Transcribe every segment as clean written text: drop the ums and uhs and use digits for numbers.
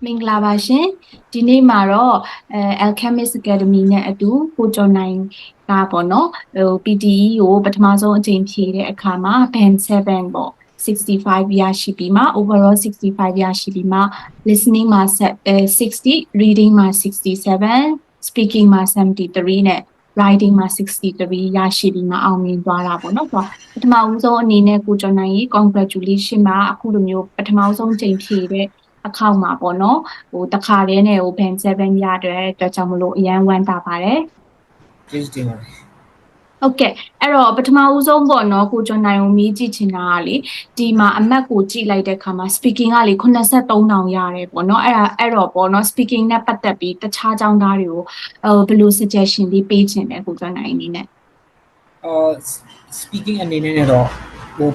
မင်္ဂလာပါရှင်ဒီနေ့မှာတော့Alchemist Academy နဲ့အတူကိုကျော်နိုင်ကပေါ့နော်PTE ကိုပထမဆုံးအကြိမ်ဖြည့်တဲ့အခါမှာ band 7ပေါ့65ရရှိပြီးမှ overall 65ရရှိပြီးမှ listening မှာ60 reading မှာ67 speaking မှာ73နဲ့ writing မှာ63ရရှိပြီးမှအောင်မြင်သွားတာပေါ့နော်ဆိုတော့ပထမဦးဆုံးအနေနဲ့ကိုကျော်နိုင်ရေ congratulation ပါအခုလိုမျိုးပထမဆုံးအကြိမ်ဖြည့်တဲ့အခေါက်မှာပေါ့နော်တခါတည်းနဲ့band 7ရတဲ့အတွက်ကြောင့်မလို့အရန်ဝမ်းသာပါတယ်ကျေးဇူးတင်ပါတယ်ဟုတ်ကဲ့အဲ့တော့ပထမဦးဆုံးပေါ့နော်ကိုကျော်နိုင်ကိုမေးကြည့်ချင်တာကလေဒီမှာအမတ်ကိုကြည့်လိုက်တဲ့အခါမှာ speaking ကလေ83,000ရတယ်ပေါ့နော်အဲ့တော့ပေါ့နော် speaking နဲ့ပတ်သက်ပြီးတခြားကျောင်းသားတွေကိုဘယ်လို suggestion လေးပေးချင်လဲကိုကျော်နိုင်အနေနဲ့speaking အနေနဲ့တော့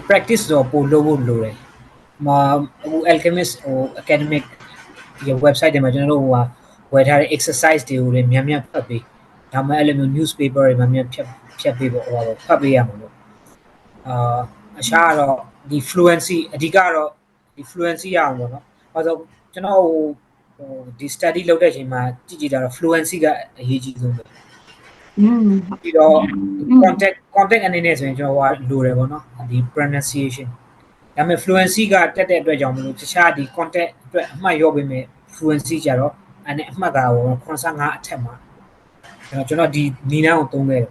practice တော့ပိုလုပ်ဖို့လိုတယ်Alchemist academic ဒီ website တွေမှာကျွန်တော်တို့ဝယ်ထားတဲ့ exercise တွေကိုလည်းများများဖတ်ပေးဒါမှအဲ့လိုမျိုး newspaper တွေမှာများဖြတ်ပေးပေါ့ဖတ်ပေးရမှာပေါ့အရှားတော့ဒီ fluency အဓိကတော့ဒီ fluency ရအောင်ပေါ့နော်ဘာလို့ကျွန်တော်ဒီ study လုပ်တဲ့အချိန်မှာကြည့်တာတော့ fluency ကအရေးကြီးဆုံးပဲပြီးတော့ contact အနေနဲ့ဆိုရင်ကျွန်တော်လိုတယ်ပေါ့နော်ဒီ pronunciationဒါပေမဲ့ fluency ကတက်တဲ့အတွက်ကြောင့်မလို့တခြားဒီ contact အတွက်အမှတ်ရောပေးမယ် fluency ကြတော့အဲ့အမှတ်က85အထက်မှာကျွန်တော်ဒီနီးနှောင်းကိုသုံးခဲ့တယ်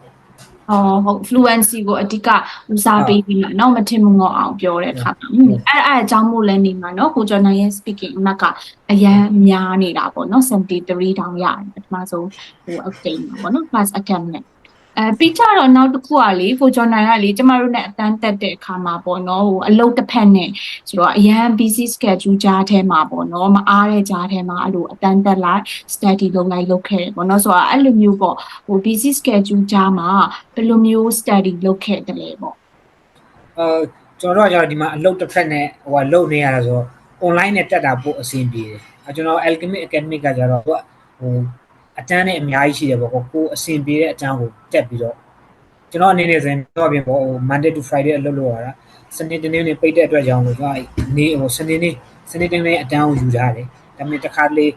ဟုတ် fluency ကိုအဓိကဦးစားပေးပြီးမှเนาะမထင်မငေါအောင်ပြောတဲ့အခါအဲ့အကြောင်းမို့လဲနေမှာเนาะကိုကျော်နိုင်ရဲ့ speaking အမှတ်ကအရန်များနေတာပေါ့เนาะ73တောင်ရတယ်ပထမဆုံးအကြိမ်ပေါ့เนาะ class attempt နဲ့ပြီးကြတော့နောက်တစ်ခုကလေကိုကျော်နိုင်ကလေကျမတို့နဲ့အတန်းတက်တဲ့အခါမှာပေါ့နော်အလုပ်တစ်ဖက်နဲ့ဆိုတော့အရန် busy schedule ကြားထဲမှာပေါ့နော်မအားတဲ့ကြားထဲမှာအဲ့လိုအတန်းတက်လိုက် study လုပ်ခဲ့တယ်ပေါ့နော်ဆိုတော့အဲ့လိုမျိုးပေါ့busy schedule ကြားမှာဘယ်လိုမျိုး study လုပ်ခဲ့တယ်လဲပေါ့ကျွန်တော်တို့ကဒီမှာအလုပ်တစ်ဖက်နဲ့လုပ်နေရတာဆိုတော့ online နဲ့တက်တာပို့အဆင်ပြေတယ်ကျွန်တော် Alchemist Academic ကကြတော့အတန်းနဲ့အများကြီးရှိတယ်ပေါ့ကိုအဆင်ပြေတဲ့အတန်းကိုတက်ပြီးတော့ကျွန်တော်အနေနဲ့ဆိုရင်တော့ပြင်ပေါ့ Monday to Friday အလုပ်လုပ်ရတာစနေတနင်္ဂနွေပိတ်တဲ့အတွက်ကြောင့်လို့ကျွန်တော်နေစနေတနင်္ဂနွေအတန်းကိုယူထားတယ်ဒါပေမဲ့တစ်ခါလေ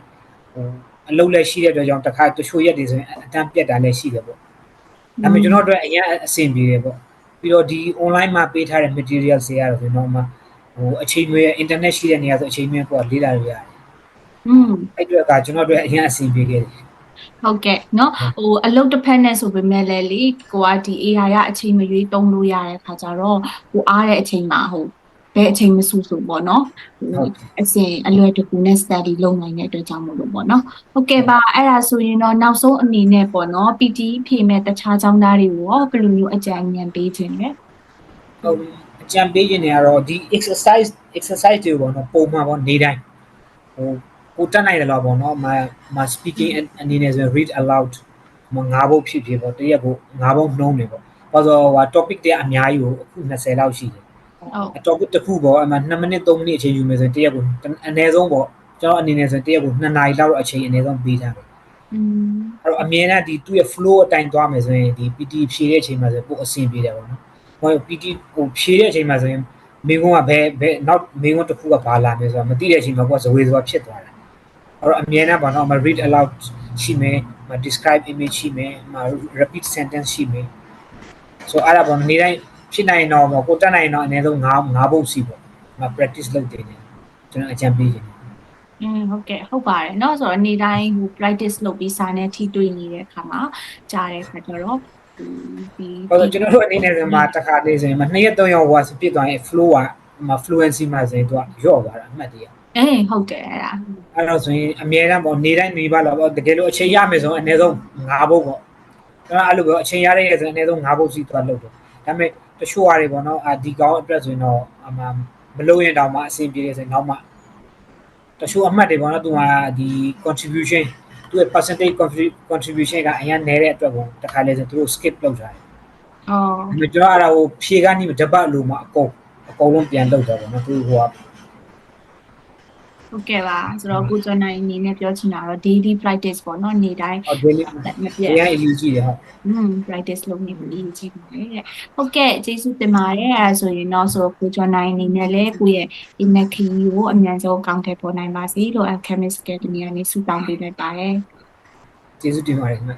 အလုပ်လည်းရှိတဲ့အတွက်ကြောင့်တစ်ခါတချို့ရက်တွေဆိုရင်အတန်းပြတ်တာလည်းရှိတယ်ပေါ့ဒါပေမဲ့ကျွန်တော်တို့အရင်အဆင်ပြေတယ်ပေါ့ပြီးတော့ဒီ online မှာပေးထားတဲ့ material တွေရတော့ဆိုတော့မှအချိန်တွေ internet ရှိတဲ့နေရာဆိုအချိန်မျိုးပေါ့လေ့လာလို့ရတယ်အဲ့အတွက်ကကျွန်တော်တို့အရင်အဆင်ပြေခဲ့တယ်ဟုတ်ကဲ့เนาะအလုပ်တစ်ဖက်နဲ့ဆိုပေမဲ့လည်းလေကိုကဒီ AI အချိန်မရွေးသုံးလို့ရတဲ့ခါကျတော့ကိုအားတဲ့အချိန်မှာဘယ်အချိန်မစူပေါ့เนาะအစဉ်အလွယ်တကူနဲ့ study လုပ်နိုင်တဲ့အတွက်ကြောင့်မို့လို့ပေါ့เนาะဟုတ်ကဲ့ပါအဲ့ဒါဆိုရင်တော့နောက်ဆုံးအနေနဲ့ပေါ့เนาะ PTE ဖြေမဲ့တခြားကျောင်းသားတွေကိုရောဘယ်လိုမျိုးအကြံဉာဏ်ပေးခြင်းလဲအကြံပေးခြင်းတွေကတော့ဒီ exercise တွေပေါ့เนาะပုံမှန်ပေါ့နေတိုင်းကိုတက်နိုင်တယ်လို့ပေါ့နော်မ speaking အနေနဲ့ဆို read aloud 5ဘုတ်ဖြစ်ပေါ့တရက်ကို5ဘုတ်နှုံးနေပေါ့ဘာလို့ဆို topic တွေအများကြီးကိုအခု20လောက်ရှိတယ်topic တစ်ခုပေါ့အမှ2မိနစ်3မိနစ်အချိန်ယူမယ်ဆိုရင်တရက်ကိုအနည်းဆုံးပေါ့ကျွန်တော်အနေနဲ့ဆိုတရက်ကို2နာရီလောက်အချိန်အနည်းဆုံးပေးထားတယ်အဲ့တော့အမြဲတမ်းဒီသူ့ရဲ့ flow အတိုင်းသွားမယ်ဆိုရင်ဒီ PT ဖြည့်တဲ့အချိန်မှာဆိုပိုအဆင်ပြေတယ်ပေါ့နော်ဟို PT ကိုဖြည့်တဲ့အချိန်မှာဆိုရင်မိကုန်းကဘယ်နောက်မိကုန်းတစ်ခုကဘာလာမယ်ဆိုတာမသိတဲ့အချိန်မှာကိုယ်ဇဝေဇဝဖြစ်သွားတယ်အဲ့တော့အမြဲတမ်းပေါ့နော်read aloud ရှိမယ်describe image ရှိမယ်repeat sentence ရှိမယ်ဆိုအဲ့ဒါပေါ့နေ့တိုင်းဖြစ်နိုင်တော့ကိုတက်နိုင်တော့အနည်းဆုံး9ဘုတ်စီပေါ့practice လုပ်တယ်ကျွန်တော်အကြံပေးခြင်းဟုတ်ကဲ့ဟုတ်ပါတယ်เนาะဆိုတော့နေ့တိုင်းpractice လုပ်ပြီးစာနဲ့ထိတွေ့နေတဲ့အခါမှာကြားတဲ့အခါကျတော့ကျွန်တော်တို့အနေနဲ့ဆိုမှတစ်ခါလေးဆိုရင်2ရက်3ရက်ဟိုပြစ်သွားရင် flow ကfluency မှာဆိုရင်သူကလျော့သွားတာအမှတ်တရဟုတ်တယ်အဲ့တော့ဆိုရင်အမြဲတမ်းပေါ့နေတိုင်းနေပါတော့တကယ်လို့အချိန်ရမယ်ဆိုရင်အနည်းဆုံး9ဘုတ်ပေါ့ကျွန်တော်အဲ့လိုပဲအချိန်ရတဲ့ဆိုရင်အနည်းဆုံး9ဘုတ်စီသွားလုပ်တယ်ဒါပေမဲ့တချို့ဟာတွေပေါ့နော်ဒီကောင်းအတွက်ဆိုရင်တော့မလုပ်ရင်တောင်မှအဆင်ပြေတယ်ဆိုရင်နောက်မှတချို့အမှတ်တွေပေါ့နော်သူကဒီ contribution သူရဲ့ percentage contribution ကအရင်နေတဲ့အတွက်ပေါ့တခါလေဆိုသူတို့ skip လုပ်ထားတယ်ကျွန်တော်အဲ့ဒါကိုဖြေကနေတပတ်လို့မှအကုန်လုံးပြန်လုပ်တာပေါ့နော်သူဟိုက ဟုတ်ကဲ့ပါဆိုတော့ကိုကျော်နိုင်အနေနဲ့ပြောချင်တာတော့ daily practice ပေါ့နော်နေ့တိုင်း ဟုတ်တယ်လေ မပြ ဒီ တ် ကအရေးကြီးတယ်ဟုတ် practice လုပ်နေပြီကြည့်ပါတယ်တဲ့ဟုတ်ကဲ့ကျေးဇူးတင်ပါတယ်အဲဆိုရင်တော့ဆိုကိုကျော်နိုင်အနေနဲ့လည်းကိုယ့်ရဲ့ဒီနက်ခီကိုအမြန်ဆုံးအကောင့်ထဲပေါ်နိုင်ပါစေလို့ Alchemist Academy ကနေဆုတောင်းပေးလိုက်ပါတယ်ကျေးဇူးတင်ပါတယ်ခင်ဗျ